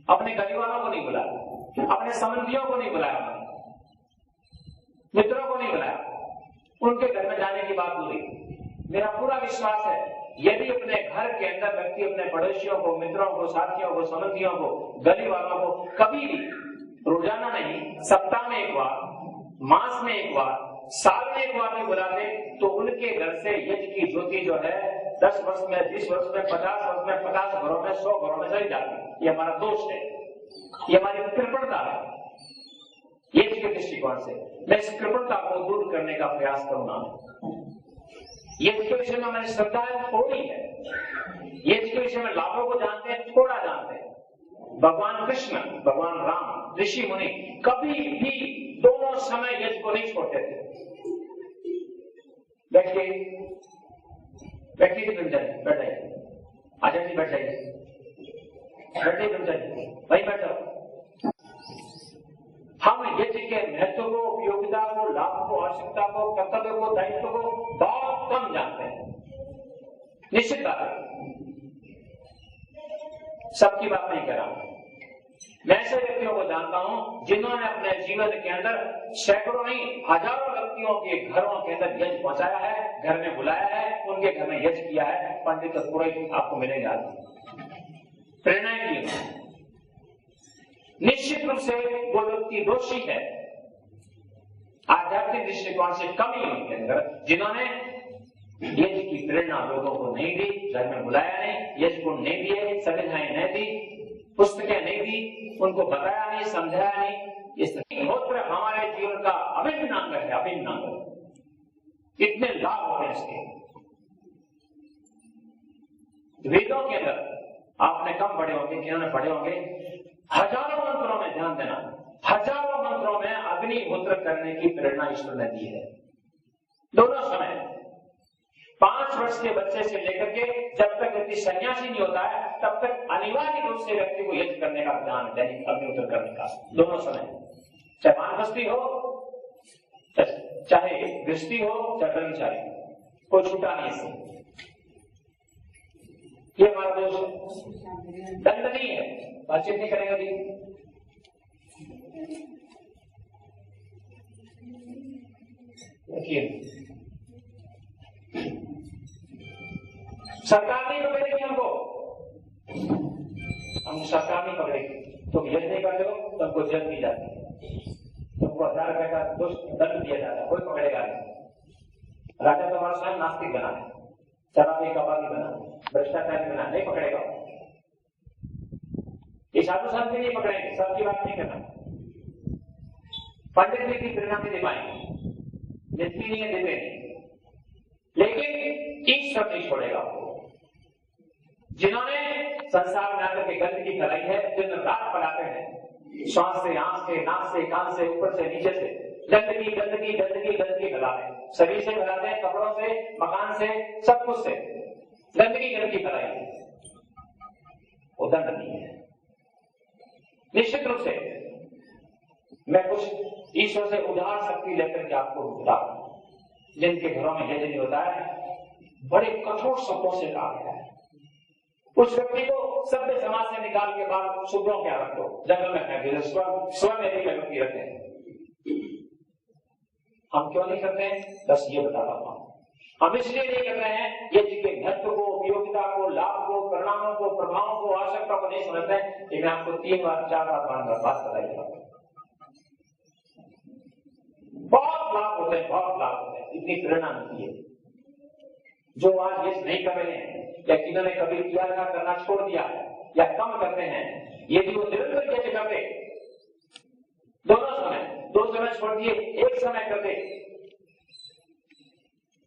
अपने गली वालों को नहीं बुलाया, अपने संबंधियों को नहीं बुलाया, मित्रों को नहीं बुलाया, उनके घर में जाने की बात हुई। मेरा पूरा विश्वास है यदि अपने घर के अंदर व्यक्ति अपने पड़ोसियों को, मित्रों को, साथियों को, संबंधियों को, गली वालों को कभी भी रोजाना नहीं, सप्ताह में एक बार, मास में एक बार, साल में एक बार भी बुलाते तो उनके घर से यज्ञ की ज्योति जो है 10 वर्ष में, 20 वर्ष में, 50 वर्ष में, 50 घरों में, 100 घरों में चली जाती। ये हमारा दोष है, ये हमारी कृपणता है। यज्ञ के दृष्टिकोण से मैं इस कृपणता को दूर करने का प्रयास करूंगा। यज्ञ के विषय में मैंने श्रद्धा थोड़ी है, यज्ञ के विषय में लाभों को जानते हैं, थोड़ा जानते हैं। भगवान कृष्ण, भगवान राम, ऋषि मुनि कभी भी दोनों समय यज्ञ को नहीं छोड़ते थे। बैठिए, बैठिए ब्रह्मचारी, बैठ जाइए, आचार्य जी बैठ जाइए, बैठिए ब्रह्मचारी, वहीं बैठो। हम यज्ञ के महत्व को, उपयोगिता को, लाभ को, आवश्यकता को, कर्तव्य को, दायित्व को बहुत कम जानते हैं। निश्चित बात है, सबकी बात नहीं कर रहा हूं। मैं ऐसे व्यक्तियों को जानता हूं जिन्होंने अपने जीवन के अंदर सैकड़ों नहीं, हजारों व्यक्तियों के घरों के अंदर यज्ञ पहुंचाया है, घर में बुलाया है, उनके घर में यज्ञ किया है। पंडित और पुरोहित आपको मिलेगा, प्रेरणाएं दी। निश्चित रूप से वो व्यक्ति दोषी है, आध्यात्मिक दृष्टिकोण से कमी है उनके अंदर, जिन्होंने यज्ञ की प्रेरणा लोगों को नहीं दी, घर में बुलाया नहीं, यज्ञ को नहीं दिए, सुविधाएं नहीं दी, पुस्तकें नहीं दी, उनको बताया नहीं, समझाया नहीं। इस होत्र हमारे जीवन का अभिन्न अंग है, अभिन्न अंग। इतने लाभ होते हैं इसके। वेदों के अंदर आपने कम पढ़े होंगे, जिन्होंने पढ़े होंगे, हजारों मंत्रों में ध्यान देना, हजारों मंत्रों में अग्निहोत्र करने की प्रेरणा ईश्वर ने दी है। दोनों समय 5 वर्ष के बच्चे से लेकर के जब तक व्यक्ति सन्यासी नहीं होता है तब तक अनिवार्य रूप से व्यक्ति को यज्ञ करने का ध्यान है, अग्निहोत्र करने का, दोनों समय। चाहे वानप्रस्थी हो, चाहे गृहस्थी हो, चाहे ब्रह्मचारी, कोई छूटा नहीं इससे। ये हमारा दोष है, दंड नहीं है। बातचीत नहीं करेगा जी, देखिए सरकार नहीं पकड़ेगी हमको, हम सरकार नहीं पकड़ेगी। तुम यज्ञ नहीं करते हो तो हमको जेल दी जाती है, तुमको 1000 रुपए का दंड दिया जाता है, कोई पकड़ेगा नहीं। राजा तुम्हारा स्वयं नास्तिक बना है, शराबी कबाबी बना, भ्रष्टाचारी बना, नहीं पकड़ेगा। ये साधु संत भी नहीं पकड़ेंगे, सबकी बात नहीं करना। पंडित भी की प्रेरणा से दे पाएंगे, जितनी नहीं है देते नहीं, लेकिन ईश्वर नहीं छोड़ेगा आपको। जिन्होंने संसार में आकर के गंदगी फैलाई है, दिन रात फैलाते हैं, श्वास से, आंख से, नाक से, कान से, ऊपर से, नीचे से गंदगी गंदगी गंदगी गंदगी फैलाते हैं। शरीर से फैलाते हैं, कपड़ों से, मकान से, सब कुछ से गंदगी गंदगी फैलाई है, वो दंड नहीं है। निश्चित रूप से मैं कुछ ईश्वर से उदार शक्ति लेकर के आपको बता, जिनके घरों में यज्ञ नहीं होता है, बड़े कठोर शब्दों से कहा गया है, उस व्यक्ति को सभ्य समाज से निकाल के बाद शूद्रों क्या रख दो, जंगल में फेंक दो, स्वयं में भी व्यक्ति रखते हैं। हम क्यों नहीं करते हैं? बस ये बता रहा हूं, हम इसलिए नहीं कर रहे हैं यज्ञ के महत्व को, उपयोगिता को, लाभ को, परिणामों को, प्रभावों को, आवश्यकता को नहीं समझते हैं। ये मैं आपको 3 बार 4 बार बात बताइएगा। बहुत लाभ होते हैं, बहुत लाभ होते हैं, इतनी प्रेरणा मिलती है। जो आज यज्ञ नहीं कर रहे हैं या जिन्होंने कभी किया था, करना छोड़ दिया या कम करते हैं, यदि वो निरंतर यज्ञ करते, दोनों समय, 2 समय छोड़ दिए, 1 समय करते,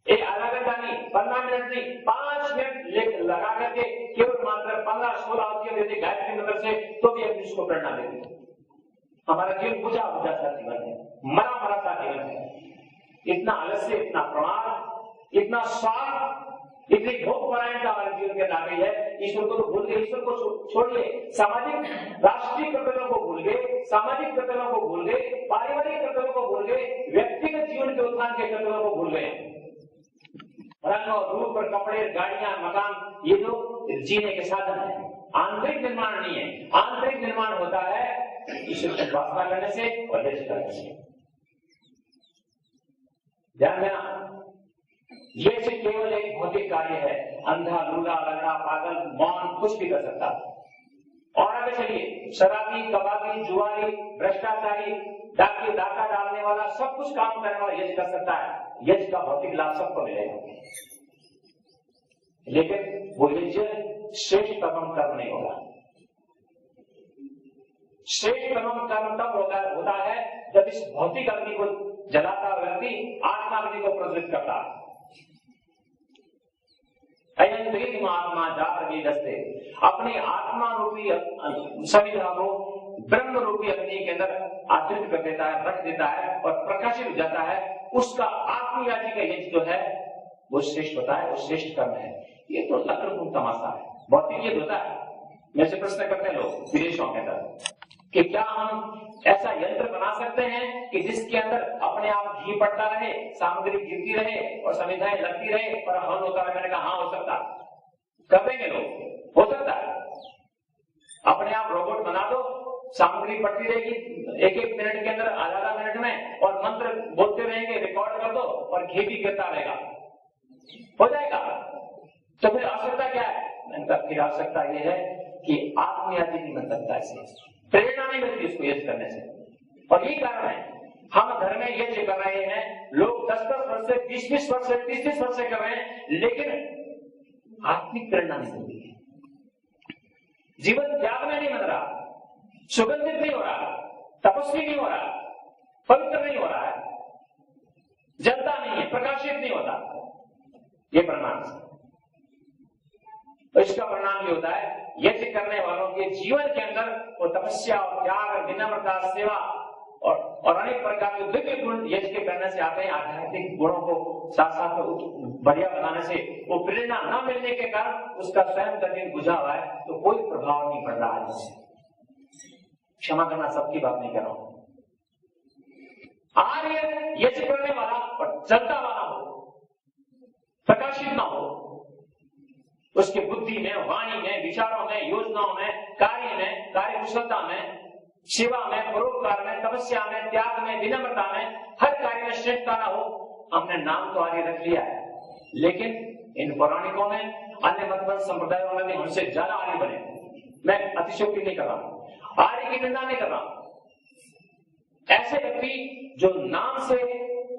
एक आधा घंटा नहीं, 15 मिनट नहीं, 5 मिनट लगा करके केवल मात्र 15-16 आहुतियां देते गायत्री मंत्र से, तो भी अपनी उसको प्रेरणा देते। हमारा जीवन बुझा बुझा सा जीवन है, मरा मरा सा जीवन है। इतना आलस्य, इतना प्रमाद, इतना स्वार्थ, इतनी भोग परायणता हमारे जीवन के अंदर आ गई है। ईश्वर को तो भूल गए, ईश्वर को छोड़िए, सामाजिक राष्ट्रीय कर्तव्यों को भूल गए, सामाजिक कर्तव्यों को भूल गए, पारिवारिक कर्तव्यों को भूल गए, व्यक्तिगत जीवन के उत्थान के कर्तव्यों को भूल गए। रंग और रूप और कपड़े, गाड़ियां, मकान, ये जो जीने के साधन है, आंतरिक निर्माण नहीं है। आंतरिक निर्माण होता है ईश्वर की उपासना करने से और यज्ञ करने से। ध्यान देना, ये केवल एक भौतिक कार्य है। अंधा, लूला, लंगड़ा, पागल, मौन कुछ भी कर सकता है। और आगे चलिए, शराबी, कबाबी, जुआरी, भ्रष्टाचारी, डाकिया, डाका डालने वाला, सब कुछ काम करने वाला यज्ञ कर सकता है। यज्ञ का भौतिक लाभ सबको मिलेगा, लेकिन वो यज्ञ श्रेष्ठतम कर्म नहीं होगा। श्रेष्ठतम कर्म तब होता है जब इस भौतिक अग्नि को जलाता व्यक्ति आत्मा अग्नि को प्रज्वलित करता है। आत्मा जाते अपनी आत्मा रूपी संविधा को ब्रह्म रूपी अग्नि के अंदर आश्रित कर देता है, रख देता है और प्रकाशित हो जाता है। उसका आत्मयाजी का यज्ञ जो है वो श्रेष्ठ होता है, वो श्रेष्ठ कर्म है। ये तो लक्रपूर्ण तमाशा है, भौतिक यज्ञ होता है। मेरे से प्रश्न करते हैं लोग विदेशों के अंदर कि क्या हम ऐसा यंत्र बना सकते हैं कि जिसके अंदर अपने आप घी पड़ता रहे, सामग्री गिरती रहे और संविधाएं लगती रहे और हवन होता रहे? मैंने कहा हाँ, हो सकता है, कर देंगे लोग, हो सकता है। अपने आप रोबोट बना दो, सामग्री पड़ती रहेगी एक एक मिनट के अंदर, आधा मिनट में, और मंत्र बोलते रहेंगे, रिकॉर्ड कर दो और घी भी गिरता रहेगा, हो जाएगा। तो फिर आवश्यकता क्या है? मैंने कहा फिर आवश्यकता यह है कि आत्मयाजी नहीं बन सकता, इससे प्रेरणा नहीं मिलती उसको यज्ञ करने से। और यही कारण है हम घर में यज्ञ कर रहे हैं, लोग 10-10 वर्ष से, 20-20 वर्ष से, 30-30 वर्ष से कर रहे हैं, लेकिन आत्मिक प्रेरणा नहीं मिलती है। जीवन त्याग में नहीं बन रहा, सुगंधित नहीं हो रहा, तपस्वी नहीं हो रहा, पवित्र नहीं हो रहा है, जलता नहीं है, प्रकाशित नहीं होता। ये परिणाम है। तो इसका परिणाम ये होता है यज्ञ करने वालों के जीवन के अंदर वो तपस्या और त्याग, विनम्रता, सेवा और अनेक प्रकार के दिव्य गुण यज्ञ के करने से आते हैं। आध्यात्मिक गुणों को साथ साथ बढ़िया बनाने से वो प्रेरणा न मिलने के कारण उसका स्वयं का दिन बुझा हुआ है, तो कोई प्रभाव नहीं पड़ रहा है। क्षमा करना, सबकी बात नहीं कर रहा हूं। आर्य यज्ञ करने वाला और जलता वाला हो, प्रकाशित ना हो, उसके बुद्धि में, वाणी में, विचारों में, योजनाओं में, कार्य में, कार्य कुशलता में, सेवा में, परोपकार में, तपस्या में, त्याग में, विनम्रता में, हर कार्य में श्रेष्ठता ना हो। हमने नाम तो आर्य रख लिया है, लेकिन इन पौराणिकों में, अन्य मत संप्रदायों में भी हमसे ज्यादा आर्य बने। मैं अतिशयोक्ति नहीं कर रहा हूं, आर्य की निंदा नहीं कर रहा हूं। ऐसे व्यक्ति जो नाम से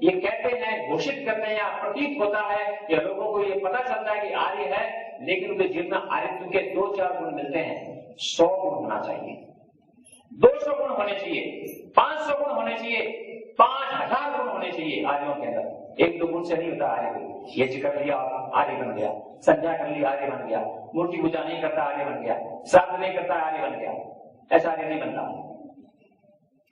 ये कहते हैं, घोषित करते हैं, या प्रतीत होता है, या लोगों को ये पता चलता है कि आर्य है, लेकिन उनके जीवन में आर्यत्व के 2-4 गुण मिलते हैं। 100 गुण होना चाहिए, 200 गुण होने चाहिए, 500 गुण होने चाहिए, 5000 गुण होने चाहिए आर्यों के अंदर। 1-2 गुण से नहीं होता आर्य। यज्ञ कर लिया आर्य बन गया, संध्या कर लिया आर्य बन गया, मूर्ति पूजा नहीं करता आर्य बन गया, श्राद्ध नहीं करता आर्य बन गया, ऐसा आर्य नहीं बनता।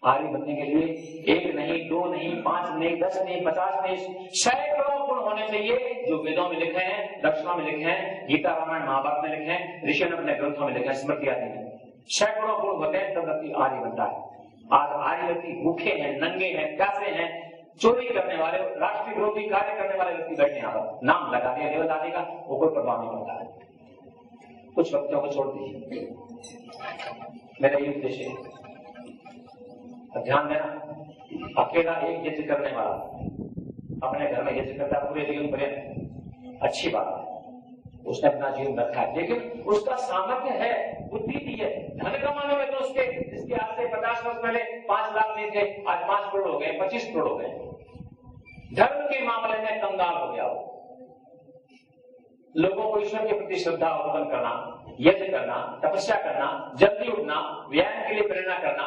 आर्य बनने के लिए 1 नहीं, 2 नहीं, 5 नहीं, 10 नहीं, 50 नहीं, सैकड़ों गुण होने चाहिए, जो वेदों में लिखे हैं, दर्शनों में लिखे हैं, गीता, रामायण, महाभारत में लिखे हैं, ऋषियों ने अपने ग्रंथों में लिखे हैं, स्मृति आदि में सैकड़ों गुण होते हैं, तब व्यक्ति आर्य बनता है। आज आर्य व्यक्ति भूखे हैं, नंगे हैं, प्यासे हैं, चोरी करने वाले, राष्ट्रीय विरोधी कार्य करने वाले व्यक्ति बैठे यहाँ पर, नाम लगा दिया देवता आदि का, वो कोई प्रभाव नहीं पड़ता है। कुछ व्यक्तियों को छोड़ दीजिए, मेरा ये उद्देश्य है। ध्यान देना, अकेला एक यज्ञ करने वाला अपने घर में यज्ञ करता पूरे जीवन पर्यंत, अच्छी बात है, उसने अपना जीवन रखा है, लेकिन उसका सामर्थ्य है, बुद्धि भी है। धन कमाने में तो उसके, जिसके आज से 50 वर्ष पहले 5 लाख नहीं थे, आज 5 करोड़ हो गए, 25 करोड़ हो गए। धर्म के मामले में कंगाल हो गया। लोगों को ईश्वर के प्रति श्रद्धा उत्पन्न करना, यज्ञ करना, तपस्या करना, जल्दी उठना, व्यायाम के लिए प्रेरणा करना,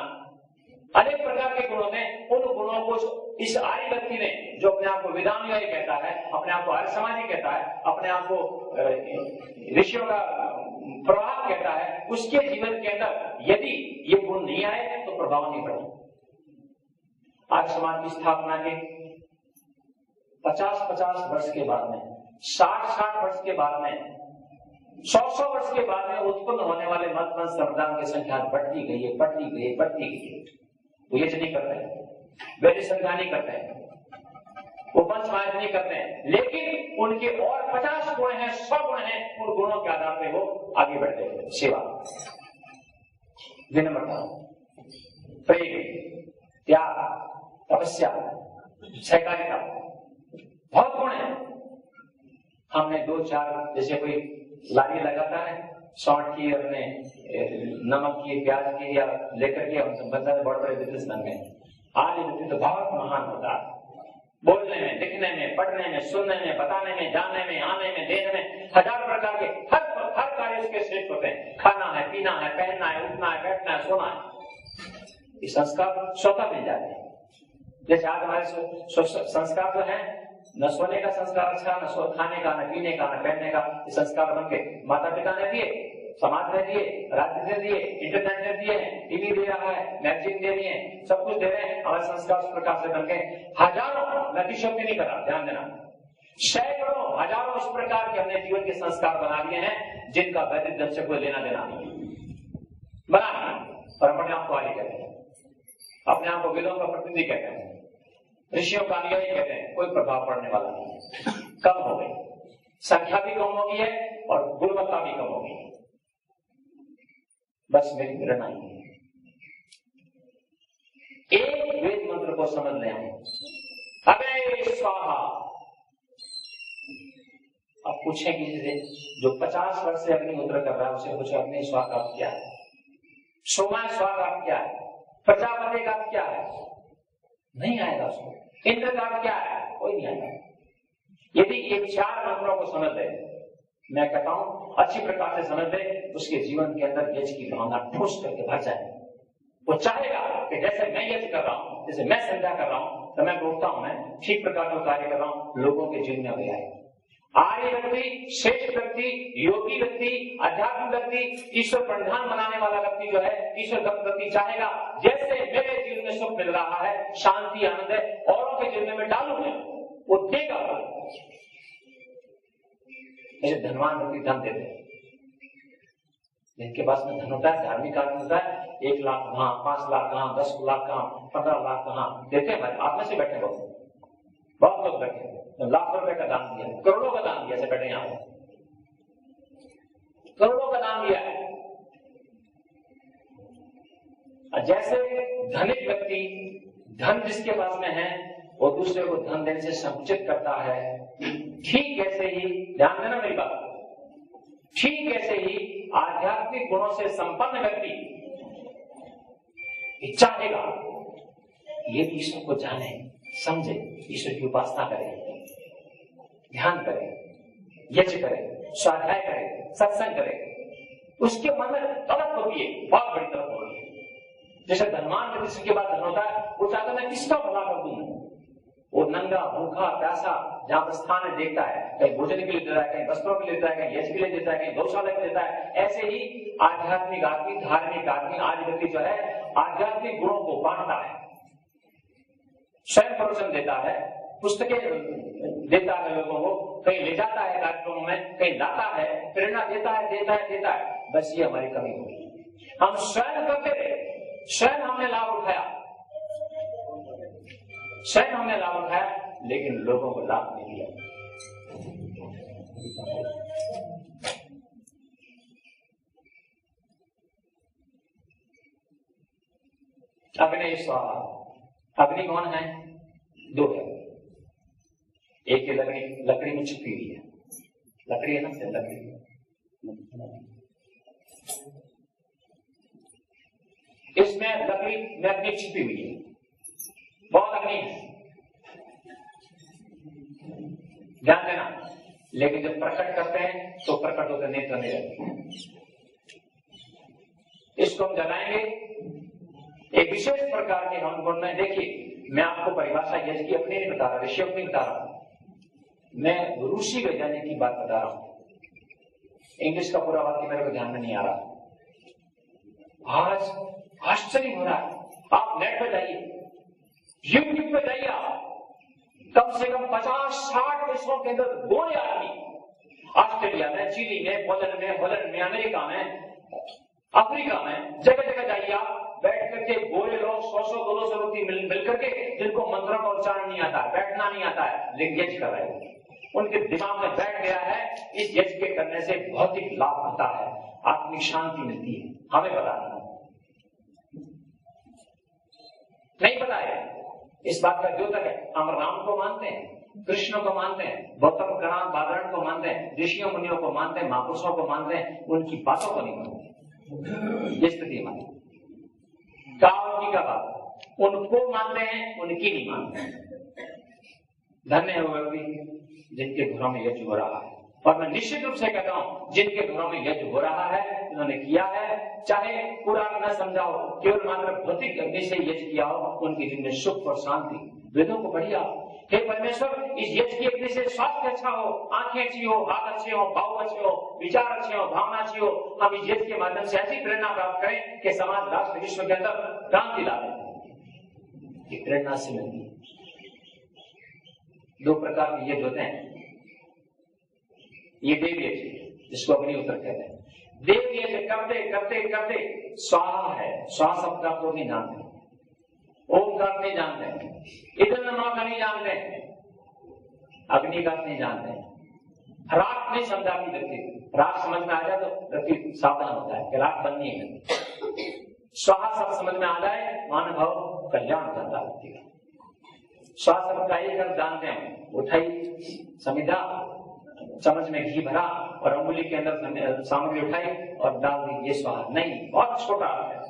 अनेक प्रकार के गुणों में, उन गुणों को इस आर्य व्यक्ति ने, जो अपने आप को वेदानुयायी कहता है, अपने आप को आर्य समाजी कहता है, अपने आप को ऋषियों का प्रभाव कहता है, उसके जीवन के अंदर यदि ये गुण नहीं आए तो प्रभाव नहीं पड़ता। आर्य समाज की स्थापना के 50-50 वर्ष के बाद में, 60-60 वर्ष के बाद में, 100-100 वर्ष के बाद में उत्पन्न होने वाले मत संप्रदायों की संख्या बढ़ती गई है, बढ़ती गई है, बढ़ती गई है। वो यज्ञ नहीं करते हैं, वैद्य संध्या नहीं करते हैं, वो पंचमायत नहीं करते हैं, लेकिन उनके और 50 गुण हैं, 100 गुण हैं, उन गुणों के आधार पर वो आगे बढ़ते हैं। सेवा, विनम्रता, प्रेम, त्याग, तपस्या, सहकारिता, बहुत गुण है। हमने 2-4 जैसे कोई लारी लगाता है सौंठ की, अपने नमक की, प्याज की या लेकर के हम बड़े बड़े बिजनेसमैन में आज व्यक्ति तो बहुत महान होता है, बोलने में, लिखने में, पढ़ने में, सुनने में, बताने में, जाने में, आने में, देने में, हजार प्रकार के हर कार्य उसके श्रेष्ठ होते हैं। खाना है, पीना है, पहनना है, उठना है, बैठना है, सोना है, ये संस्कार स्वतः मिल जाते हैं। जैसे आज हमारे संस्कार जो है, न सोने का संस्कार अच्छा, न खाने का, न पीने का, न पहनने का, ये संस्कार बन के माता पिता ने दिए, समाज ने दिए, राज्य ने दिए, इंटरनेट ने दिए, टीवी दे रहा है, मैगजीन दे रही है, सब कुछ दे रहे हैं। हमारे संस्कार उस प्रकार से बन गए, हजारों, मैं अतिशयोक्ति नहीं कर रहा, ध्यान देना, सैकड़ों, हजारों इस प्रकार के हमने जीवन के संस्कार बना लिए हैं जिनका वैदिक धर्म से कोई लेना देना नहीं बना नहीं। और अपने आप को आगे कहते हैं, अपने आप को वेदों का प्रतिनिधि कहते हैं, ऋषियों का अनुयायी कहते हैं, कोई प्रभाव पड़ने वाला नहीं, कम हो गई, संख्या भी कम हो गई है और गुणवत्ता भी कम हो गई है। बस मेरी प्रेरणा ही है, एक वेद मंत्र को समझ लें, अग्ने स्वाहा। अब पूछें किसी से जो 50 वर्ष से अग्निहोत्र कर रहा है, उसे पूछो अग्नि स्वाहा का क्या है, सोमा स्वाहा का क्या है, प्रजापति का क्या है, नहीं आएगा उसको। इंद्र का क्या है, कोई नहीं आएगा। यदि ये 4 मंत्रों को समझ ले, मैं कहता हूं अच्छी प्रकार से समझ ले, उसके जीवन के अंदर यज्ञ की भावना ठोस करके भर जाए। वो चाहेगा कि जैसे मैं यज्ञ कर रहा हूं, जैसे मैं संध्या कर रहा हूं, तो मैं उठता हूं, मैं ठीक प्रकार का कार्य कर रहा हूं, लोगों के जीवन में भी आए। आर्य व्यक्ति, श्रेष्ठ व्यक्ति, योगी व्यक्ति, आध्यात्मिक व्यक्ति, ईश्वर प्रणिधान बनाने वाला व्यक्ति जो है, ईश्वर भक्त व्यक्ति चाहेगा जैसे मेरे जीवन में सुख मिल रहा है, शांति, आनंद है, औरों के जीवन में डालू है, वो देगा। जैसे धनवान व्यक्ति धन देते हैं, जिनके पास में धन होता है, धार्मिक आदमी होता है, 1 लाख कहां, 5 लाख कहां, 10 लाख कहां, 15 लाख कहां देते हैं। भाई आप में से बैठे बहुत लोग बैठे, लाखों रुपए का दान दिया, करोड़ों का दान दिया, ऐसे बैठे यहां करोड़ों का दान दिया है। जैसे धनिक व्यक्ति, धन जिसके पास में है, वो दूसरे को धन देने से संकुचित करता है, ठीक ऐसे ही, ध्यान देना मेरी बात, ठीक ऐसे ही आध्यात्मिक गुणों से संपन्न व्यक्ति चाहेगा ये ईश्वर को जाने, समझे, ईश्वर की उपासना करे, ध्यान करे, यज्ञ करे, स्वाध्याय करे, सत्संग करे, उसके मन में तड़प होती है, बहुत बड़ी तड़प होती है। जैसे धनवान व्यक्ति जिसके बाद धन होता है, वो चाहता है मैं किसका भला कर दूं, वो नंगा, भूखा, प्यासा जहां पर स्थान है देखता है, कहीं भोजन के लिए देता है, कहीं वस्त्रों के लिए देता है, कहीं यज्ञ के लिए देता है, कहीं गौशाला के लिए देता है। ऐसे ही आध्यात्मिक आदमी, धार्मिक आदमी, आज व्यक्ति जो है आध्यात्मिक गुणों को बांटता है, स्वयं प्रवचन देता है, पुस्तकें देता है लोगों को, कहीं ले जाता है कार्यक्रमों में, कहीं लाता है, प्रेरणा देता है। बस ये हमारी कमी होगी। हम स्वयं करते थे, स्वयं हमने लाभ उठाया, लेकिन लोगों को लाभ नहीं दिया। अग्नि स्वाहा, अग्नि कौन है? 2 है। एक ये लकड़ी में छुपी हुई है, लकड़ी है ना, लकड़ी इसमें लकड़ी में अग्नि छिपी हुई है, बहुत अग्नि है, ध्यान देना। लेकिन जब प्रकट करते हैं तो प्रकट होते नहीं तो नहीं रहते। इसको हम जलाएंगे एक विशेष प्रकार के हम गुण में। देखिए, मैं आपको परिभाषा यज्ञ की अपनी नहीं बता रहा, ऋषियों की नहीं बता रहा, मैं रूसी वैज्ञानिक की बात बता रहा हूं। इंग्लिश का पूरा वाक्य मेरे को ध्यान में नहीं आ रहा। आज आश्चर्य हो रहा है, आप नेट पे जाइए, यूट्यूब पे जाइए, आप कम से कम 50-60 देशों के अंदर गोरे आदमी, ऑस्ट्रेलिया में, चिली में, पोलैंड में, हॉलैंड में, अमेरिका में, अफ्रीका में, जगह जगह जाइए आप, बैठ करके गोरे लोग 100-200 लोग मिल करके, जिनको मंत्रों का उच्चारण नहीं आता है, बैठना नहीं आता है, लेकिन यज्ञ कर रहे हैं। उनके दिमाग में बैठ गया है इस यज्ञ के करने से भौतिक लाभ होता है, आत्मिक शांति मिलती है। हमें पता नहीं, इस बात का द्योतक है। हम राम को मानते हैं, कृष्ण को मानते हैं, गौतम बादरण को मानते हैं, ऋषियों मुनियों को मानते हैं, महापुरुषों को मानते हैं, उनकी बातों को नहीं मानते। ये स्थिति हमारी का बात, उनको मानते हैं, उनकी नहीं मानते। धन्य है वो व्यक्ति जिनके घरों में यज्ञ हो रहा है। और मैं निश्चित रूप से कहता हूं, जिनके घरों में यज्ञ हो रहा है, उन्होंने किया है, चाहे पूरा न समझाओ, केवल मात्र भौतिक अग्नि से यज्ञ किया हो, उनके जीवन में सुख और शांति। वेदों को बढ़िया, हे परमेश्वर, इस यज्ञ की अग्नि से स्वास्थ्य अच्छा हो, आंखें अच्छी हो, हाथ अच्छे हो, भाव अच्छे हो, विचार अच्छे हो, भावना अच्छी हो। हम इस यज्ञ के माध्यम से ऐसी प्रेरणा प्राप्त करें कि समाज, राष्ट्र, विश्व के अंदर क्रांति ला दे। प्रेरणा से मिलती है। दो प्रकार के यज्ञ होते हैं। ये देव यज्ञ, जिसको अग्निहोत्र कहते हैं। देव यज्ञ करते करते करते स्वाहा है, स्वाहा शब्द आप लोग नहीं जानते, ओम का नहीं जानते, इधर नमा का नहीं जानते, अग्नि का नहीं जानते, राख नहीं समझा की व्यक्ति, राख समझ में आ जाए तो व्यक्ति सावधान होता है कि राख बननी है। स्वाहा शब्द समझ में आ जाए, मानव कल्याण करता व्यक्ति का। स्वाहा शब्द का एक अर्थ जानते हैं, उठाई समिधा, चम्मच में घी भरा और अंगुली के अंदर सामग्री उठाई और डाल दी, ये स्वाहा नहीं, बहुत छोटा अर्थ है।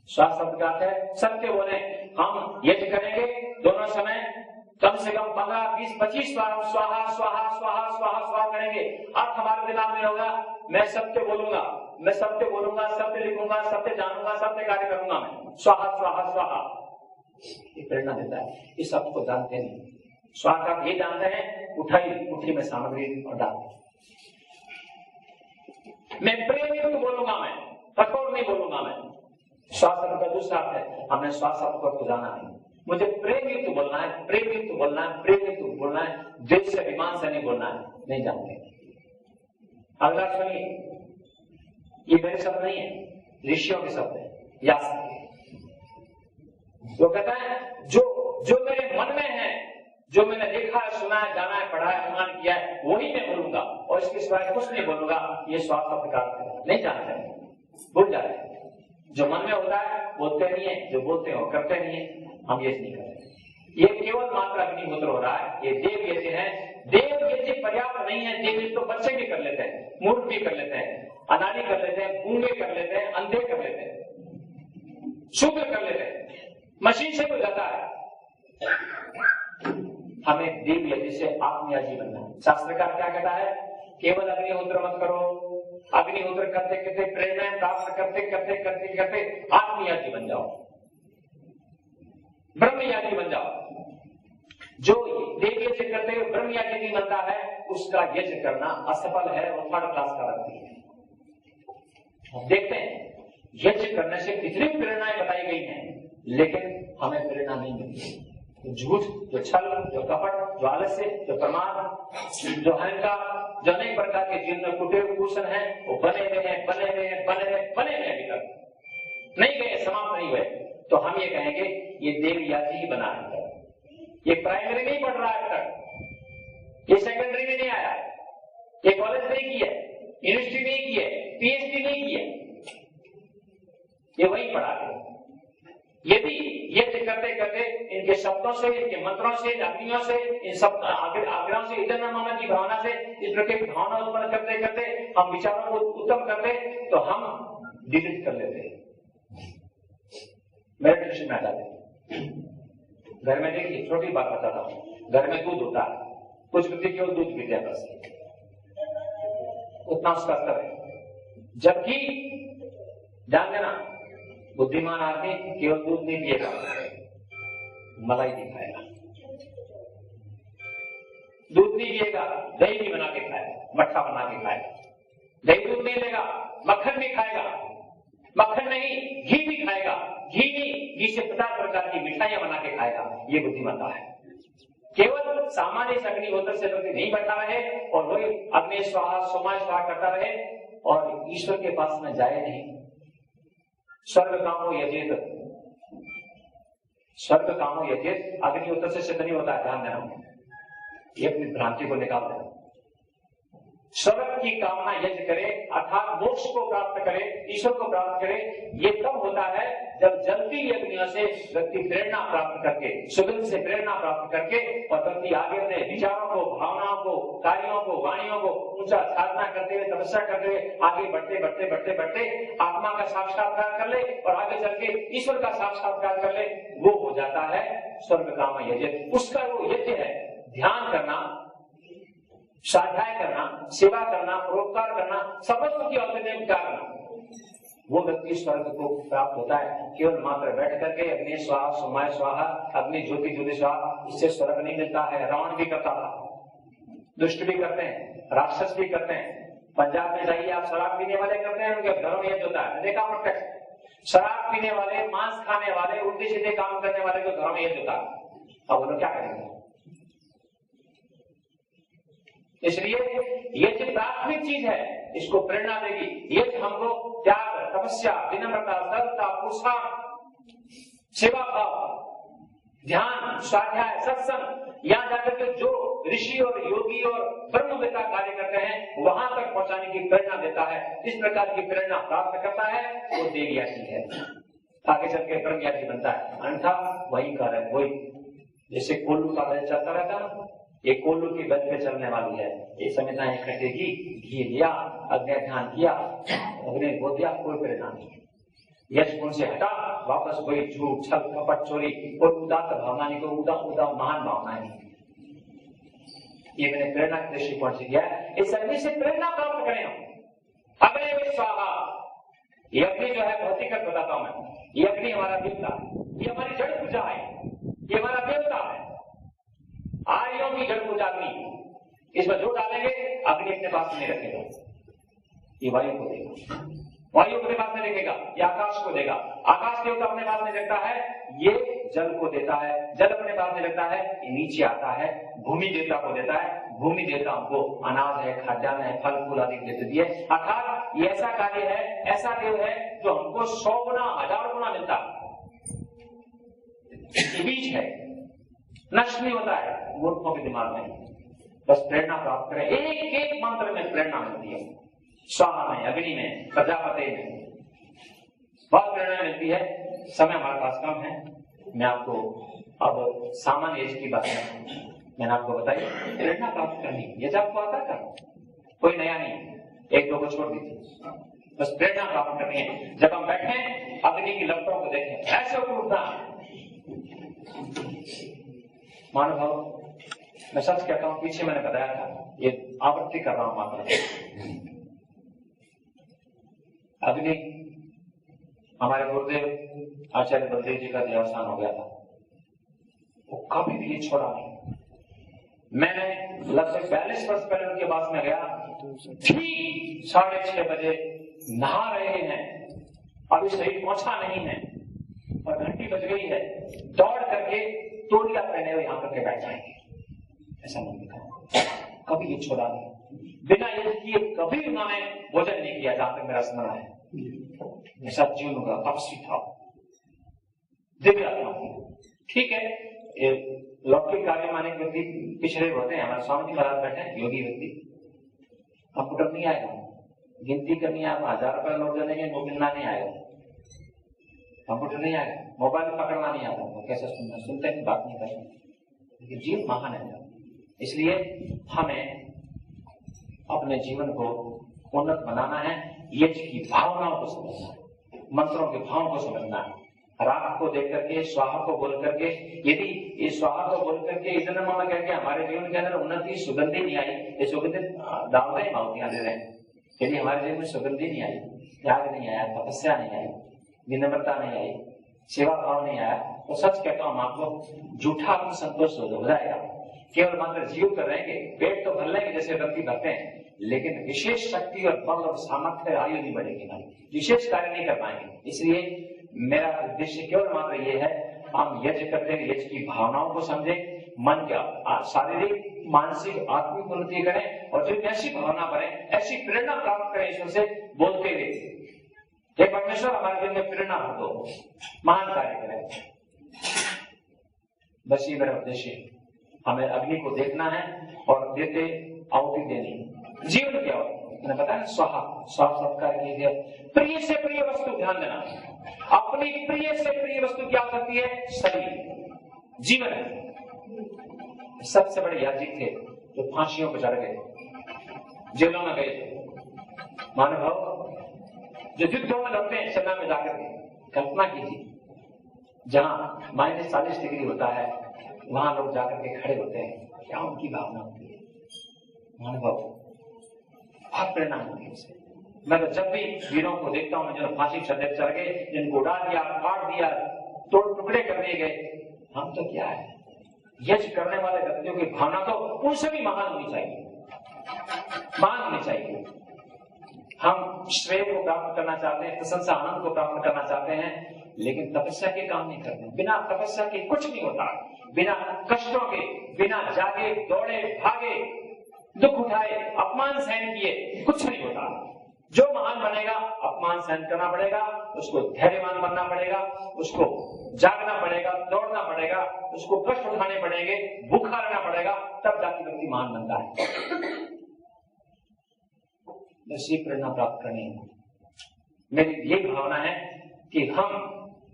स्वाहा शब्द का अर्थ है सत्य बोले। हम यज्ञ करेंगे दोनों समय कम से कम 15, 20, 25 बार हम स्वाहा स्वाहा स्वाहा स्वाहा स्वाहा करेंगे। अर्थ हमारे दिमाग में होगा, मैं सत्य बोलूंगा, मैं सत्य बोलूंगा, सत्य लिखूंगा, सत्य जानूंगा, सत्य कार्य करूंगा, मैं स्वाहा स्वाहा स्वाहा। ये प्रेरणा देता है। इस शब्द को जानते नहीं। स्वाहा का ये जानते हैं, उठाई मुट्ठी में सामग्री और डाल। मैं प्रेम युक्त बोलूंगा, मैं कठोर नहीं बोलूंगा। मैं स्वाहा शब्द का दूसरा अर्थ है, हमने स्वाहा शब्द को जाना नहीं। मुझे प्रेम युक्त बोलना है, प्रेम युक्त बोलना है, प्रेम युक्त बोलना है, द्वेष से अभिमान से नहीं बोलना है। नहीं जानते। अगला सुनिए, ये मेरे शब्द नहीं है, ऋषियों के शब्द है। याद वो कहता है जो मेरे मन में है, जो मैंने देखा है, सुना है, जाना है, पढ़ा है, अनुमान किया है, वही मैं बोलूंगा और इसके सिवाय कुछ नहीं बोलूंगा। ये स्वार्थ शब्द का नहीं जानते, भूल जाते हैं। जो मन में होता है बोलते नहीं है, जो बोलते हो करते नहीं है। हम ये नहीं करते। ये केवल मात्र अग्निहोत्र हो रहा है। ये देव यज्ञ है। देव यज्ञ पर्याप्त नहीं है। देव यज्ञ तो बच्चे भी कर लेते हैं, मूर्ख भी कर लेते हैं, अनाड़ी कर लेते हैं, गूंगे कर लेते हैं, अंधे कर लेते हैं, शूद्र कर लेते हैं, मशीन से हो जाता है। हमें देव यज्ञ से आत्मयाजी बनना है। शास्त्रकार क्या कहता है? केवल अग्निहोत्र मत करो, अग्निहोत्र करते करते प्रेरणा प्राप्त करते करते करते करते आत्मयाजी बन जाओ, ब्रह्मयाजी बन जाओ। जो देव यज्ञ करते हुए ब्रह्मयाजी नहीं बनता है, उसका यज्ञ करना असफल है और थर्ड क्लास का व्यक्ति है। देखते हैं यज्ञ करने से कितनी प्रेरणाएं बताई गई हैं, लेकिन हमें प्रेरणा नहीं मिलती। झूठ, जो छल, जो कपट, जो आलस्य, जो प्रमाद, जो अहंकार, जो अनेक प्रकार के जीवन में कुटीर कुशन है, वो बने हुए हैं, बने हुए हैं, बने हुए बने हुए अभी तक नहीं गए, समाप्त नहीं हुए। तो हम ये कहेंगे ये देवयाजी ही बना है। ये प्राइमरी नहीं पढ़ रहा है अब तक, ये सेकेंडरी में नहीं आया, ये कॉलेज नहीं किया, यूनिवर्सिटी नहीं की है, पीएचडी नहीं की है, ये वही पढ़ा है। यदि यज्ञ करते करते इनके शब्दों से, इनके मंत्रों से, अग्नियों से, इन सब आग्रहों से, इधर नाम की भावना से, इस प्रकार की भावना उत्पन्न करते करते हम विचारों को उत्तम करते, तो हम डिलीट कर लेते, मेडिटेशन में आ जाते। घर में देखिए, छोटी बात बताता हूं, घर में दूध होता है, कुछ व्यक्ति केवल दूध पीते हैं, बस उतना उसका स्तर है। जबकि ध्यान देना, बुद्धिमान आदमी केवल दूध नहीं पिएगा, मलाई नहीं खाएगा, दूध नहीं पिएगा, दही भी बना के खाएगा, मट्ठा बना के खाएगा, दही दूध नहीं लेगा, मक्खन भी खाएगा, मक्खन नहीं घी भी खाएगा, घी नहीं, घी से 50 प्रकार की मिठाइयां बना के खाएगा। ये बुद्धिमत्ता है। केवल सामान्य अग्निहोत्र से व्यक्ति नहीं बैठा रहे और वही अग्नि स्वाहा सोमा स्वाहा करता रहे और ईश्वर के पास में जाए नहीं। स्वर्ग कामो यजेत, स्वर्ग कामो यजेत अग्निहोत्र से सिद्ध नहीं होता है। ध्यान देना, ये अपनी भ्रांति को निकाल देना। स्वर्ग की कामना यज्ञ करे, अर्थात मोक्ष को प्राप्त करे, ईश्वर को प्राप्त करे। ये तब होता है जब जलती अग्नियों से व्यक्ति प्रेरणा प्राप्त करके, सुगंध से प्रेरणा प्राप्त करके और व्यक्ति आगे अपने विचारों को, भावनाओं को, कार्यों को, वाणियों को ऊंचा साधना करते हुए, तपस्या करते हुए आगे बढ़ते बढ़ते बढ़ते बढ़ते आत्मा का साक्षात्कार कर ले और आगे चल के ईश्वर का साक्षात्कार कर ले, वो हो जाता है स्वर्ग काम यज्ञ। उसका वो यज्ञ है ध्यान करना, स्वाध्याय करना, सेवा करना, परोपकार करना, समस्त की औषधि करना। वो व्यक्ति स्वर्ग को प्राप्त होता है केवल मात्र बैठ करके अग्नि स्वाहा सोमाय स्वाहा, अग्नि ज्योति ज्योति स्वाहा। इससे स्वर्ग नहीं मिलता है। रावण भी करता था, दुष्ट भी करते हैं, राक्षस भी करते हैं। पंजाब में जाइए आप, शराब पीने वाले करते हैं, उनके घरों में यज्ञ होता है, देखा प्रत्यक्ष। शराब पीने वाले, मांस खाने वाले, उल्टे सीधे काम करने वाले के घरों में यज्ञ होता है। अब वो लोग क्या करेंगे? इसलिए यज्ञ प्राथमिक चीज है, इसको प्रेरणा देगी। यज्ञ हमको त्याग, तपस्या, विनम्रता, सरलता, पुरुषार्थ, सेवा भाव, ध्यान, स्वाध्याय, सत्संग, यहाँ जाकर के जो ऋषि और योगी और ब्रह्मवेत्ता कार्य करते हैं वहां तक पहुंचाने की प्रेरणा देता है। इस प्रकार की प्रेरणा प्राप्त करता है वो देवयासी है, आगे चल के ब्रह्मयासी बनता है। अन्यथा वही कार्य, वही जैसे कोल्लू का बैल चलता रहता है, ये कोल्लू की बैल पे चलने वाली है। ये संविधान इकट्ठे की, घी लिया, अग्नि ध्यान किया, अग्नि बो दिया, कोई प्रेरणा नहीं। यश गुण से हटा, वापस वही झूठ, छल, कपट, चोरी और उदात्त भावना नहीं, को उदा उदा महान भावना है। ये मैंने प्रेरणा के दृष्टिकोण से किया है। इस अग्नि से प्रेरणा प्राप्त करें हम। अग्नि में स्वाहा, ये अग्नि जो है भौतिक बताता हूं मैं, ये अग्नि हमारा देवता है, ये हमारी जड़ पूजा है, ये हमारा देवता है। आर्यों की जड़ पूजा अग्नि, इसमें जो डालेंगे अग्नि अपने पास नहीं रखेगा, ये वायु को देगा, वायु अपने पास में रखेगा, ये आकाश को देगा, आकाश देवता अपने पास में रखता है, ये जल को देता है, जल अपने पास में रखता है, ये नीचे आता है, भूमि देवता को देता है, भूमि देवता हमको अनाज है, खाद्यान्न है, फल फूल आदि देते दिए। अर्थात ये ऐसा कार्य है, ऐसा देव है जो हमको 100 गुना 1000 गुना मिलता है। बीज है, नष्ट नहीं होता है मूर्खों के दिमाग में। बस प्रेरणा प्राप्त करें, एक एक मंत्र में प्रेरणा मिलती है। स्वाहा में, अग्नि में, प्रजापति में बहुत प्रेरणा मिलती है। समय हमारे पास कम है, मैं आपको अब सामान्य एज की बात मैंने आपको बताई। प्रेरणा प्राप्त करनी, ये जब आपको आता था, कोई नया नहीं, एक दो को छोड़ दीजिए, बस प्रेरणा प्राप्त करनी है। जब हम बैठे अग्नि की लपटों को देखें, ऐसे उठना। महानुभाव, मैं सच कहता हूं, पीछे मैंने बताया था, ये आवृत्ति कर रहा हूं मात्र। अग्नि, हमारे गुरुदेव आचार्य बलदेव जी का देहावसान हो गया था, वो कभी भी छोड़ा नहीं। मैंने लगभग 42 वर्ष पहले उनके पास में गया, ठीक 6:30 बजे नहा रहे हैं, अभी शरीर पहुंचा नहीं है और घंटी बज गई है, दौड़ करके तोलिया पहने हुए यहां करके बैठ जाएंगे। ऐसा नहीं दिखा, कभी ये छोड़ा नहीं, बिना ये किए कभी उन्होंने भोजन नहीं किया, जहां तक मेरा स्मरण है। ऐसा जीवन का अपसी था, दिव्य आत्मा थी। ठीक है, ये लौकिक कार्य माने व्यक्ति पिछड़े होते हैं, हमारे स्वामी जी महाराज बैठे हैं, योगी व्यक्ति। कंप्यूटर नहीं आएगा, गिनती करनी है, 1000 रुपए नोट देंगे, वो गिनना नहीं आएगा, कंप्यूटर नहीं आएगा, मोबाइल पकड़ना नहीं आता, कैसे सुनते हैं, बात नहीं करेंगे, लेकिन जीव महान है। इसलिए हमें अपने जीवन को उन्नत बनाना है, यज्ञ की भावनाओं को समझना है, मंत्रों के भावों को समझना है। राग को देख करके, स्वाहा को बोल करके, यदि ये स्वाहा को बोल करके इतना मामा कह के हमारे जीवन के अंदर उन्नति सुगंधी नहीं आई, ये सुगंधित दावते मावतियां दे रहे हैं। यदि हमारे जीवन में सुगंधी नहीं आई, त्याग नहीं आया, तपस्या नहीं आई, विनम्रता नहीं आई, सेवा भाव नहीं आया, तो सच कहता हूं आपको, झूठा आत्म संतोष हो जाएगा। केवल मात्र जीव कर रहेंगे, पेट तो भर लेंगे जैसे व्यक्ति भरते हैं, लेकिन विशेष शक्ति और बल और सामर्थ्य आयु नहीं बढ़ेगी, विशेष कार्य नहीं कर पाएंगे। इसलिए मेरा उद्देश्य केवल मात्र ये है, हम यज्ञ करते हैं, यज्ञ की भावनाओं को समझे, मन के शारीरिक मानसिक आत्मिक उन्नति करें और जो ऐसी भावना बने, ऐसी प्रेरणा प्राप्त करें ईश्वर से बोलते हुए, हे परमेश्वर हमारे जीवन में प्रेरणा हो तो महान कार्य करें। बस ये मेरा उद्देश्य है। हमें अग्नि को देखना है और देते आहुति देनी, जीवन क्या हो, मैंने बताया स्वाहा, स्वाहा सत्कार कीजिए। प्रिय से प्रिय वस्तु, ध्यान देना, अपनी प्रिय से प्रिय वस्तु क्या हो सकती है? शरीर, जीवन है। सबसे बड़े याजिक थे जो फांसियों पर चढ़ गए, जेलों में गए, मानव जो युद्धों में लड़ते हैं सेना में जाकर के। कल्पना कीजिए, जहां -40 डिग्री होता है वहां लोग जाकर के खड़े होते हैं, क्या उनकी भावना होती है? मानव बहुत प्रेरणा होती है उससे। मैं तो जब भी वीरों को देखता हूं जो फांसी पर चढ़ गए, जिनको उड़ा दिया, काट दिया, तोड़ टुकड़े कर दिए गए, हम तो क्या है? यश करने वाले व्यक्तियों की भावना तो उनसे भी महान होनी चाहिए, महान होनी चाहिए। हम श्रेय को प्राप्त करना चाहते हैं, प्रशंसा आनंद को प्राप्त करना चाहते हैं, लेकिन तपस्या के काम नहीं करते। बिना तपस्या के कुछ नहीं होता, बिना कष्टों के, बिना जागे दौड़े भागे दुख उठाए अपमान सहन किए कुछ नहीं होता। जो महान बनेगा अपमान सहन करना पड़ेगा, उसको धैर्यवान बनना पड़ेगा, उसको जागना पड़ेगा, दौड़ना पड़ेगा, उसको कष्ट उठाने पड़ेंगे, भूखा रहना पड़ेगा, तब जाके व्यक्ति महान बनता है। ऐसी प्रेरणा प्राप्त करनी है। मेरी यही भावना है कि हम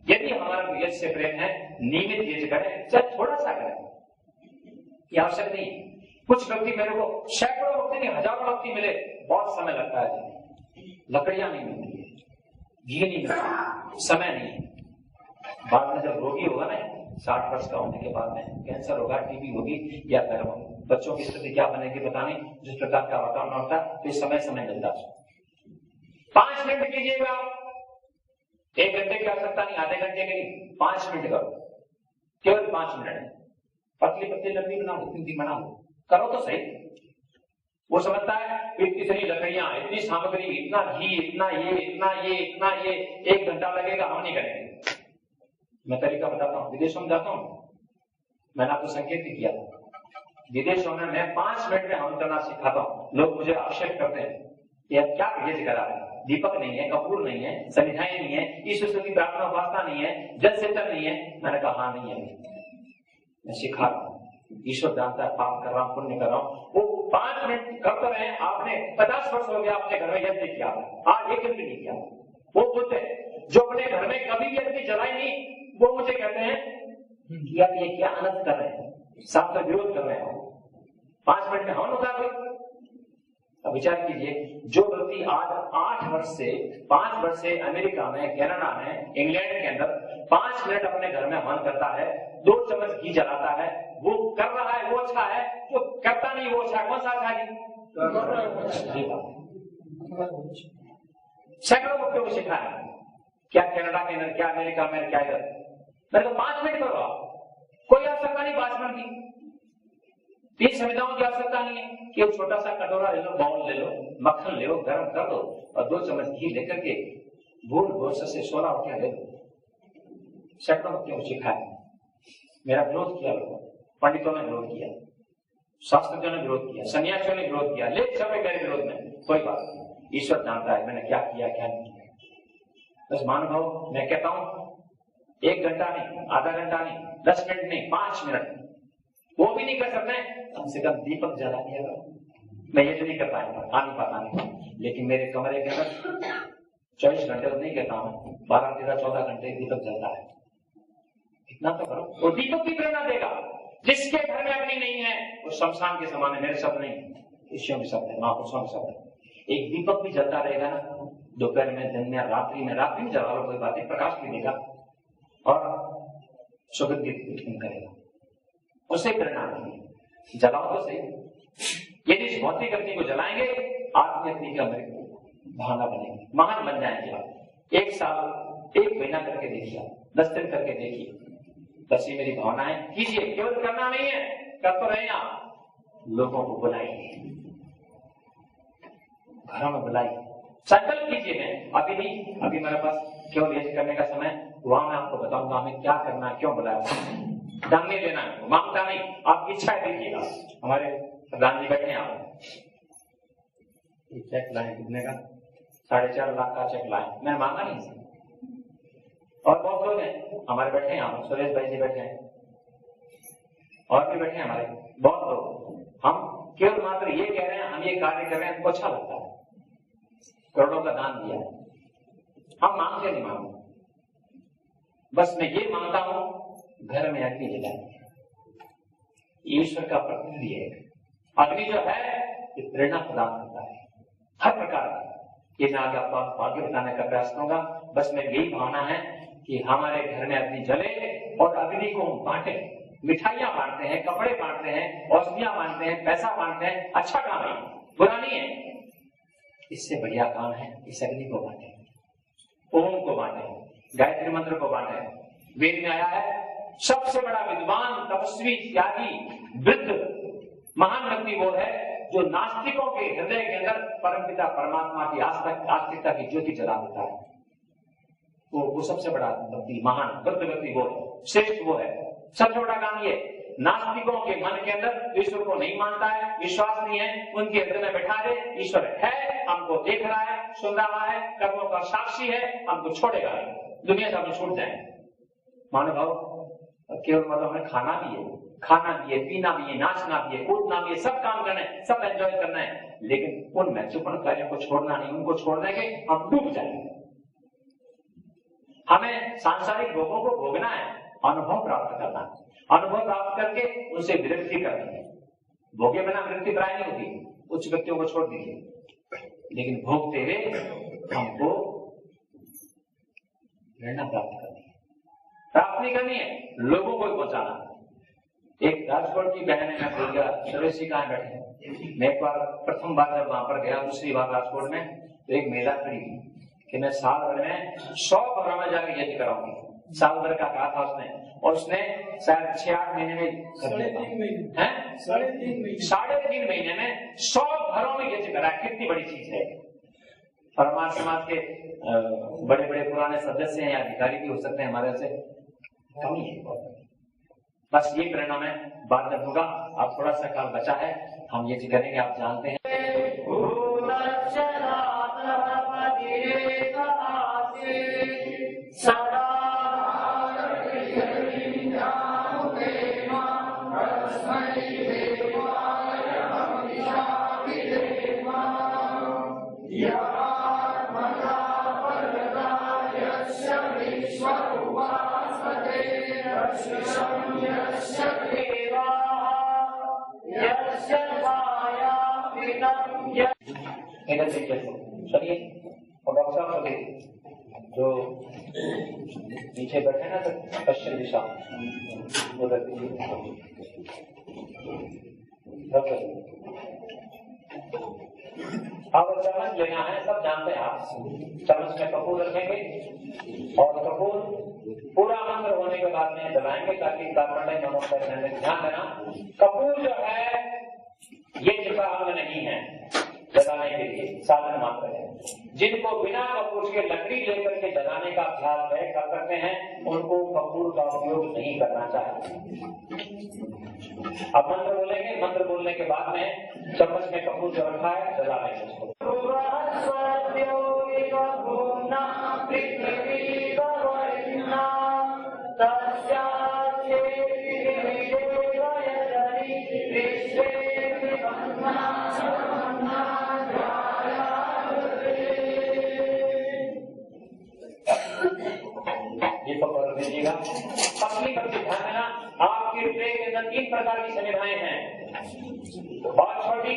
यदि हमारा यश से प्रेम है, नियमित यश करें, चाहे थोड़ा सा करें, ये आवश्यक नहीं। कुछ व्यक्ति मेरे को सैकड़ों व्यक्ति नहीं, हजारों व्यक्ति मिले, बहुत समय लगता है, लकड़ियां नहीं मिलती है, घी नहीं मिलता, समय नहीं है। बाद में जब रोगी होगा ना, 60 वर्ष का होने के बाद में कैंसर होगा, टीबी होगी या बच्चों की स्थिति क्या बनेगी पता नहीं, जिस प्रकार का वातावरण होता है, तो समय मिलता है। 5 मिनट कीजिएगा, 1 घंटे की आवश्यकता नहीं, आधे घंटे की नहीं, 5 मिनट करो, केवल 5 मिनट। पतली पतली लकड़ी बनाओ, इतनी बनाओ, करो तो सही। वो समझता है इतनी लकड़ियां, इतनी सामग्री, इतना घी, इतना ये, इतना ये, इतना ये, 1 घंटा लगेगा, हम नहीं करेंगे। मैं तरीका बताता हूँ, विदेशों में जाता हूँ, मैंने आपको संकेत भी किया, विदेशों में मैं 5 मिनट में हवन करना सिखाता हूँ। लोग मुझे आक्षेप करते हैं कि अब क्या भेज करा रहे हैं, दीपक नहीं है, कपूर नहीं है, संध्याएं नहीं है, ईश्वर की प्रार्थना उपासना नहीं है, जल सेचन नहीं है। मैंने कहा हाँ नहीं है, मैं सिखा रहा हूँ, ईश्वर जानता है पाप कर रहा हूँ, पुण्य कर रहा हूँ। वो 5 मिनट करते रहे, आपने 50 वर्ष हो गया अपने घर में यज्ञ किया, आज 1 दिन भी नहीं किया। वो बोलते जो अपने घर में कभी भी अग्नि जलाई नहीं, वो मुझे कहते हैं कि आप ये क्या अनर्थ कर रहे हैं, शास्त्र विरोध कर रहे हो, 5 मिनट में हवन होता है। अब विचार कीजिए, जो व्यक्ति आज 5 वर्ष से अमेरिका में, कनाडा में, इंग्लैंड के अंदर 5 मिनट अपने घर में हवन करता है, 2 चम्मच घी जलाता है, वो कर रहा है वो अच्छा है, जो करता नहीं वो अच्छा है। कौन सा अच्छा है? सैकड़ों व्यक्तियों को सिखाया, क्या कनाडा के अंदर, क्या अमेरिका में, क्या इधर। मेरे को 5 मिनट करो, कोई आवश्यकता नहीं 5 मिनट की, 30 संविधाओं की आवश्यकता नहीं है कि एक छोटा सा कटोरा ले लो, बाउल ले लो, मक्खन ले लो, गर्म कर दो और 2 चम्मच घी लेकर के भूल से 16 रोटियां ले लो। सैकड़ों व्यक्तियों को सिखाया, मेरा विरोध किया, लोगों पंडितों ने विरोध किया, शास्त्रियों ने विरोध किया, सन्यासियों ने विरोध किया, लेख छपे मेरे विरोध में, कोई बात नहीं, ईश्वर जानता है मैंने क्या किया क्या नहीं किया। बस मानव, मैं कहता हूं 1 घंटा नहीं, आधा घंटा नहीं, 10 मिनट नहीं, 5 मिनट, वो भी नहीं कर सकते, कम से कम दीपक जला दिया करो। मैं ये तो नहीं कर पाएगा, आ नहीं पाता, लेकिन मेरे कमरे के अंदर 24 घंटे तो नहीं कहता हूं, 12, 13, 14 घंटे दीपक जलता है। इतना तो करो, वो दीपक की प्रेरणा देगा। जिसके घर में अग्नि नहीं है वो शमशान के समान है। मेरे शब्द नहीं, ऋषियों के शब्द है, महापुरुषों के शब्द है। एक दीपक भी जलता रहेगा ना, दोपहर में, दिन में, रात्रि में जला लो, कोई बात नहीं, प्रकाश भी देगा और सुगंधित उत्पन्न करेगा, उससे प्रेरणा मिलेगी। जलाओ तो सही। यदि इस भौतिक अग्नि को जलाएंगे, आत्मिक अग्नि का भावना बनेगी, महान बन जाएंगे आप। 1 साल, 1 महीना करके देखिए, 10 दिन करके देखिए, बस ये मेरी भावना है, कीजिए। केवल करना नहीं है, कर तो रहे आप, लोगों को बुलाइए, घरों में बुलाइए, संकल्प कीजिए। मैं अभी नहीं, अभी मेरे पास केवल यज्ञ करने का समय, वहां मैं आपको बताऊंगा हमें क्या करना है, क्यों बुलाया। दान नहीं लेना है, मांगता नहीं, आपकी इच्छा है देखिएगा। हमारे प्रधान जी बैठे हैं, आप चेक लाए कितने का, 4.5 लाख का चेक लाए, मैंने मांगा नहीं। और बहुत लोग हैं हमारे बैठे हैं, आप सुरेश भाई जी बैठे हैं, और भी बैठे हैं हमारे बहुत लोग। हम केवल मात्र ये कह रहे हैं हम ये कार्य कर रहे हैं, हमको अच्छा लगता है, करोड़ों का दान दिया है, हम मांगते नहीं मांगते, बस मैं ये मांगता हूं घर में अग्नि जलाए। ईश्वर का प्रतिनिधि है। अग्नि जो है ये प्रेरणा प्रदान करता है हर प्रकार का। ये मैं आगे आपको आगे बताने का प्रयास करूंगा। बस मैं यही भावना है कि हमारे घर में अग्नि जले और अग्नि को बांटे। मिठाइयां बांटते हैं, कपड़े बांटते हैं, औषधियां बांटते हैं, पैसा बांटते हैं, अच्छा काम है, बुरा नहीं है। इससे बढ़िया काम है इस अग्नि को बांटे, ओम को बांटे, गायत्री मंत्र को बांटे। वेद में आया है सबसे बड़ा विद्वान, तपस्वी, त्यागी, वृद्ध महान व्यक्ति वो है जो नास्तिकों के हृदय के अंदर परमपिता परमात्मा की आस्तिकता की ज्योति जला देता है। वो सबसे बड़ा व्यक्ति, महान वृद्ध व्यक्ति वो है, श्रेष्ठ वो है। सबसे बड़ा काम ये, नास्तिकों के मन के अंदर ईश्वर को नहीं मानता है, विश्वास नहीं है, उनके हृदय में बैठा दे ईश्वर है, हमको देख रहा है, सुन रहा है, कर्मों का साक्षी है, हमको छोड़ेगा नहीं, दुनिया से हम छूट जाए। मानो भाव केवल मतलब हमें खाना भी है, पीना भी है, नाचना भी है, कूदना भी है, सब काम करना है, सब एंजॉय करना है, लेकिन उन महत्वपूर्ण कार्यों को छोड़ना नहीं। उनको छोड़ देंगे हम डूब जाएंगे। हमें सांसारिक भोगों को भोगना है, अनुभव प्राप्त करना है, अनुभव प्राप्त करके उनसे विरक्ति करनी है। भोगे बिना विरक्ति प्राय नहीं होती, उच्च व्यक्तियों को छोड़ दीजिए, लेकिन भोगते हुए हमको प्रेरणा प्राप्त करनी है। प्राप्त नहीं करनी है, लोगों को पहुंचाना। एक राजकोट की बहन है, मैं भूल गया, सुरेश जी कहाँ बैठे हैं। मैं एक बार प्रथम बार जब वहां पर गया, दूसरी बार राजकोट में, तो एक महिला खड़ी कि मैं साल भर में 100 घरों में जाकर यज्ञ कराऊंगी। साल भर का कहा था उसने, और उसने शायद 6-8 महीने में कर दिया है, 3.5 महीने में 100 घरों में यज्ञ करा। कितनी बड़ी चीज है। परमार समाज के बड़े बड़े पुराने सदस्य हैं या अधिकारी भी हो सकते हैं, हमारे से कमी है। बस ये प्रेरणा में बात रखूंगा। आप थोड़ा सा काल बचा है, हम ये करेंगे, आप जानते हैं। चलिए, और डॉक्टर साहब जो नीचे बैठे ना, तो पश्चिम दिशा अब चम्मच लेना है, सब जानते हैं आप। चम्मच में कपूर रखेंगे और कपूर पूरा मंत्र होने के बाद में दबाएंगे ताकि कार्बन मोनोऑक्साइड ध्यान देना। कपूर जो है ये जिसका अंग नहीं है, जलाने के लिए साधन मात्र है। जिनको बिना कपूर के लकड़ी लेकर के जलाने का अभ्यास है कर सकते हैं, उनको कपूर का उपयोग नहीं करना चाहिए। अब मंत्र बोलेंगे, मंत्र बोलने के बाद में चम्मच में कपूर जो रखा है जला लेंगे उसको। दीजिएगा। पतली पतली ध्यान देना, आपके ट्रे के अंदर 3 प्रकार की समिधाएं हैं, बहुत छोटी,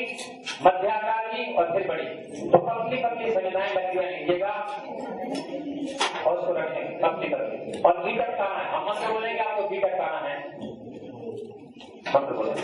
मध्याकार की और फिर बड़ी। तो पतली पतली समिधाएं लगी हुई लीजिएगा और उसको रखें पतली पतली, और घीटक खाना है। हम मंत्र बोलेंगे, आपको घीटक खाना है। मंत्र बोलेंगे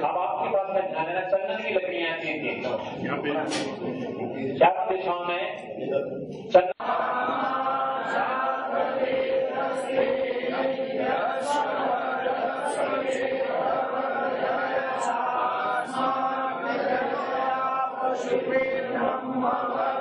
अब आपकी बात में ध्यान देना। चंदन की लकड़ियां आती हैं 4 दिशाओं में चंदन। Shri Brahma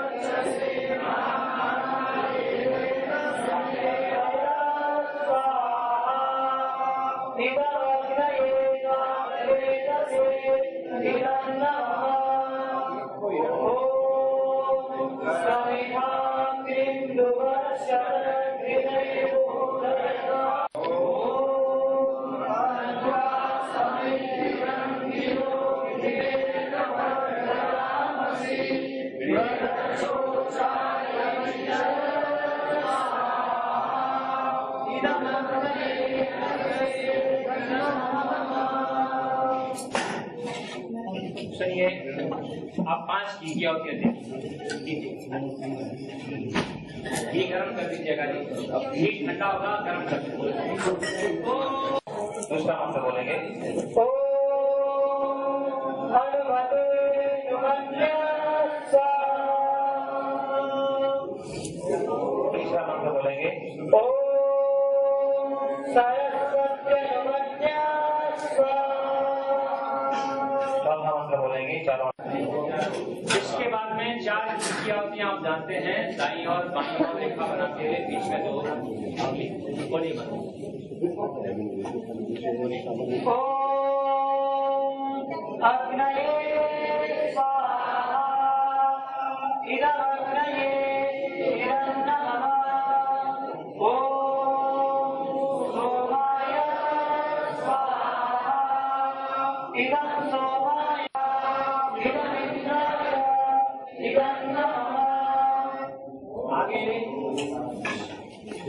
सुनिए, आप 5 घी की आहुति दें। घी गर्म कर दीजिएगा जी, घी ठंडा होगा, गर्म कर दीजिएगा। दूसरा मंत्र बोलेंगे, तीसरा मंत्र बोलेंगे, चौथा मंत्र बोलेंगे, चारों। इसके बाद में 4 की आहुतियां आप जानते हैं, दाईं और बाईं और रेखा बना के बीच में 2 बोली बना।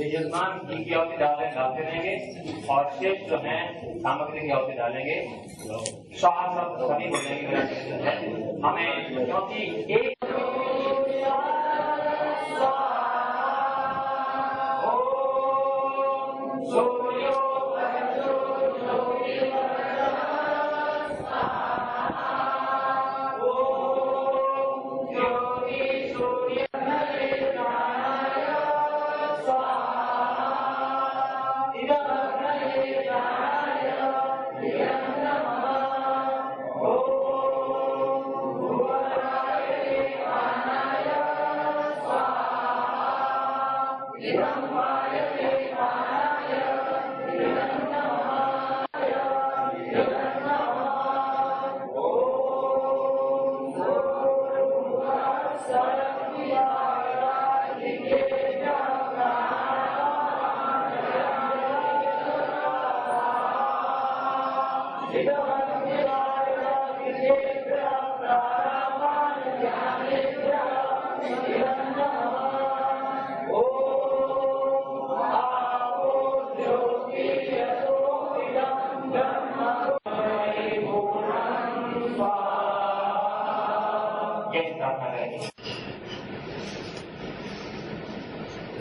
यजमान घी की आहुति डालते रहेंगे और शेष जो है सामग्री की आहुति डालेंगे। स्वाहा सब सभी बोलेंगे मेरा है हमें, क्योंकि एक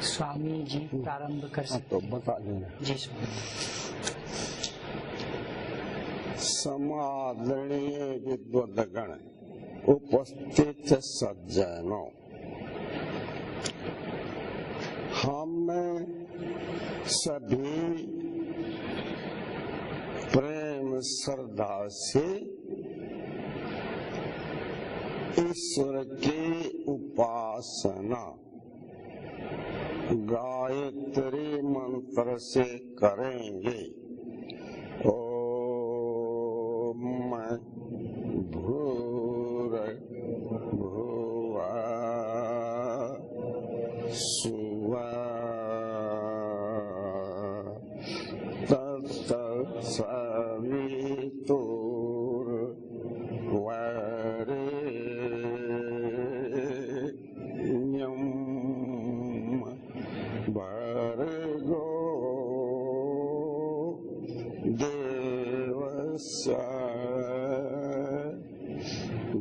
स्वामी जी प्रारंभ कर सकते तो बता देना जी स्वामी। समादरणीय विद्वद्गण, उपस्थित सज्जनों, हम सभी प्रेम श्रद्धा से ईश्वर की उपासना गायत्री मंत्र से करेंगे। ओम भूर्भुवः स्वः तत्सवितुर्वरेण्यं भर्गो देवस्य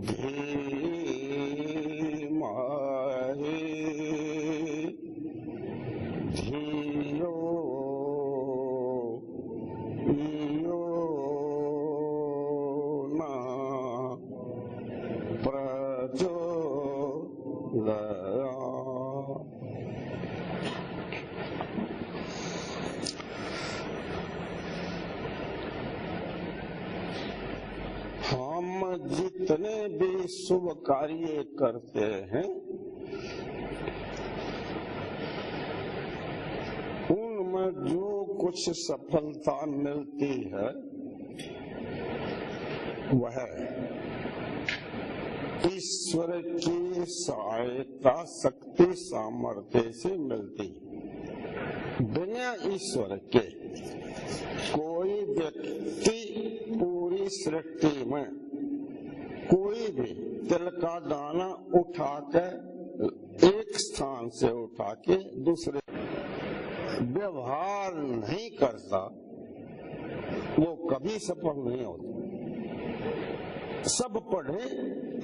धीमहि धियो यो न प्रचोदयात्। हम जितने भी शुभ कार्य करते हैं उनमें जो कुछ सफलता मिलती है वह ईश्वर की सहायता शक्ति सामर्थ्य से मिलती। बिना ईश्वर के कोई व्यक्ति पूरी सृष्टि में कोई भी तिल का दाना उठाकर एक स्थान से उठा के दूसरे व्यवहार नहीं करता, वो कभी सफल नहीं होता। सब पढ़े,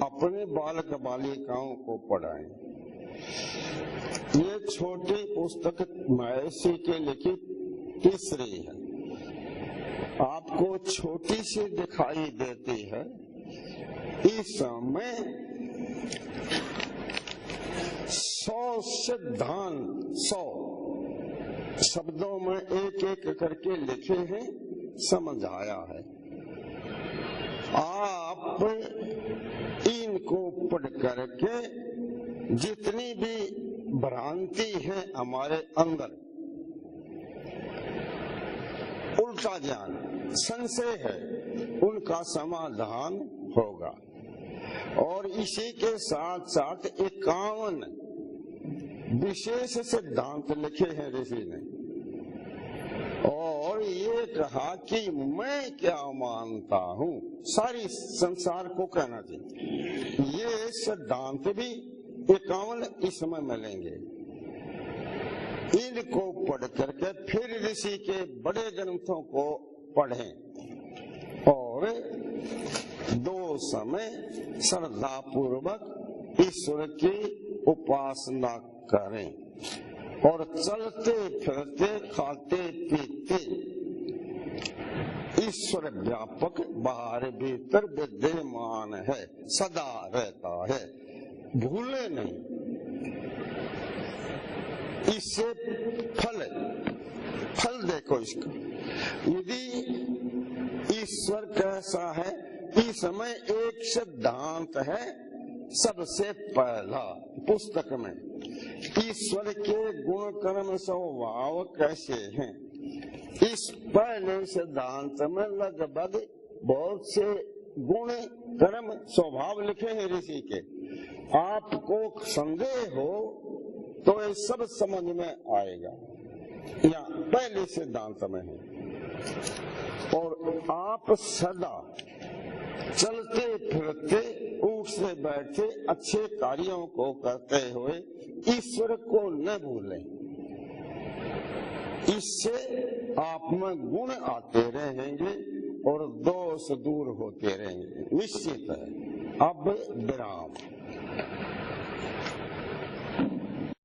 अपने बालक बालिकाओं को पढ़ाएं। ये छोटी पुस्तक महर्षि के लिखी तीसरी है। आपको छोटी सी दिखाई देती है, इसमें 100 सिद्धांत 100 शब्दों में एक एक करके लिखे हैं, समझ आया है। आप इनको पढ़ करके जितनी भी भ्रांति है हमारे अंदर, उल्टा ज्ञान, संशय है, उनका समाधान होगा। और इसी के साथ साथ 51 विशेष सिद्धांत लिखे हैं ऋषि ने, और ये कहा कि मैं क्या मानता हूँ, सारी संसार को कहना चाहिए। ये सिद्धांत भी 51 इसमें मिलेंगे। इनको पढ़ करके फिर ऋषि के बड़े ग्रंथों को पढ़ें और 2 समय श्रद्धा पूर्वक ईश्वर की उपासना करें और चलते फिरते खाते पीते ईश्वर व्यापक बाहर भीतर विद्यमान है, सदा रहता है, भूले नहीं। इससे फल देखो इसका। यदि ईश्वर कैसा है, इस समय एक सिद्धांत है सबसे पहला पुस्तक में, ईश्वर के गुण कर्म स्वभाव कैसे हैं। इस पहले सिद्धांत में लगभग बहुत से गुण कर्म स्वभाव लिखे हैं ऋषि के। आपको संदेह हो तो ये सब समझ में आएगा, या पहले सिद्धांत में है। और आप सदा चलते फिरते उठते बैठते अच्छे कार्यों को करते हुए ईश्वर को न भूलें। इससे आप में गुण आते रहेंगे और दोष दूर होते रहेंगे, निश्चित है। अब विराम।